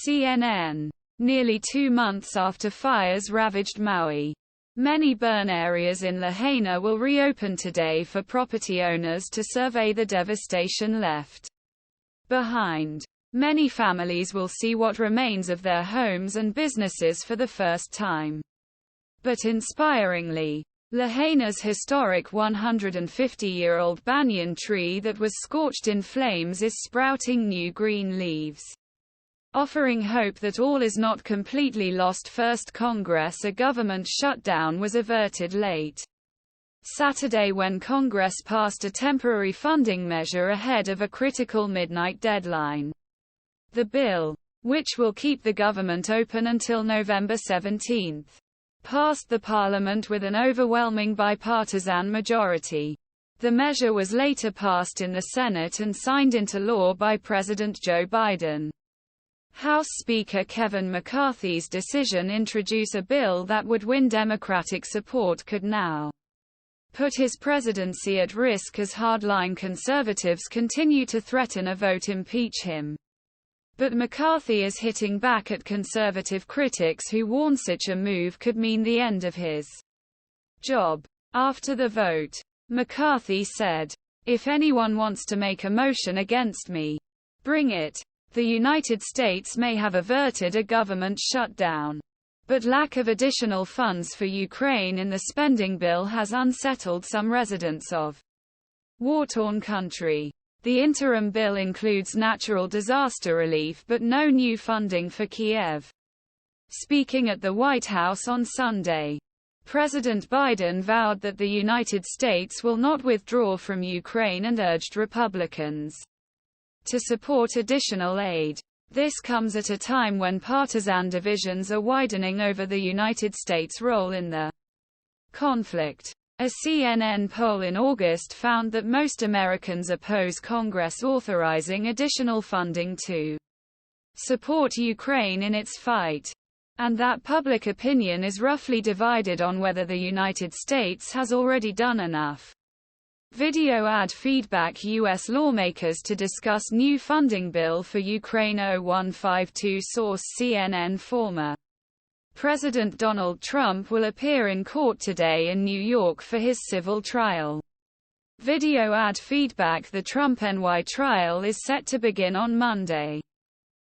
CNN. Nearly 2 months after fires ravaged Maui. Many burn areas in Lahaina will reopen today for property owners to survey the devastation left behind. Many families will see what remains of their homes and businesses for the first time. But inspiringly, Lahaina's historic 150-year-old banyan tree that was scorched in flames is sprouting new green leaves, offering hope that all is not completely lost. First Congress. A government shutdown was averted late Saturday when Congress passed a temporary funding measure ahead of a critical midnight deadline. The bill, which will keep the government open until November 17, passed the parliament with an overwhelming bipartisan majority. The measure was later passed in the Senate and signed into law by President Joe Biden. House Speaker Kevin McCarthy's decision to introduce a bill that would win Democratic support could now put his presidency at risk as hardline conservatives continue to threaten a vote to impeach him. But McCarthy is hitting back at conservative critics who warn such a move could mean the end of his job. After the vote, McCarthy said, "If anyone wants to make a motion against me, bring it. The United States may have averted a government shutdown, but lack of additional funds for Ukraine in the spending bill has unsettled some residents of war-torn country." The interim bill includes natural disaster relief but no new funding for Kiev. Speaking at the White House on Sunday, President Biden vowed that the United States will not withdraw from Ukraine and urged Republicans to support additional aid. This comes at a time when partisan divisions are widening over the United States' role in the conflict. A CNN poll in August found that most Americans oppose Congress authorizing additional funding to support Ukraine in its fight, and that public opinion is roughly divided on whether the United States has already done enough. Video ad feedback. U.S. lawmakers to discuss new funding bill for Ukraine. 0152 Source CNN. Former President Donald Trump will appear in court today in New York for his civil trial. Video ad feedback. The Trump NY trial is set to begin on Monday.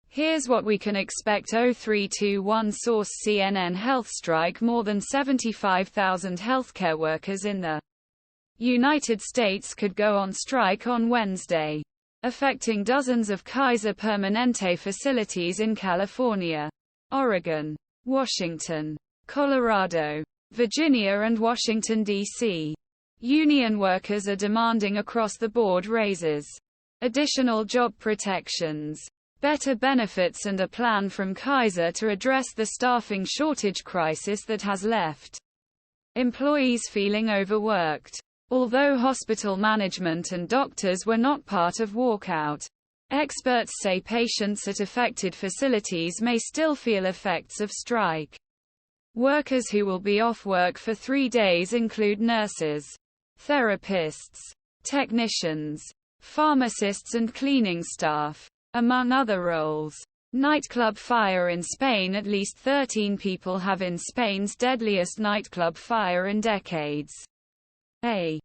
Here's what we can expect. 0321 Source CNN. Health strike. More than 75,000 healthcare workers in the United States could go on strike on Wednesday, affecting dozens of Kaiser Permanente facilities in California, Oregon, Washington, Colorado, Virginia and Washington, D.C. Union workers are demanding across-the-board raises, additional job protections, better benefits and a plan from Kaiser to address the staffing shortage crisis that has left employees feeling overworked. Although hospital management and doctors were not part of walkout, experts say patients at affected facilities may still feel effects of strike. Workers who will be off work for 3 days include nurses, therapists, technicians, pharmacists and cleaning staff, among other roles. Nightclub fire in Spain. At least 13 people have in Spain's deadliest nightclub fire in decades. A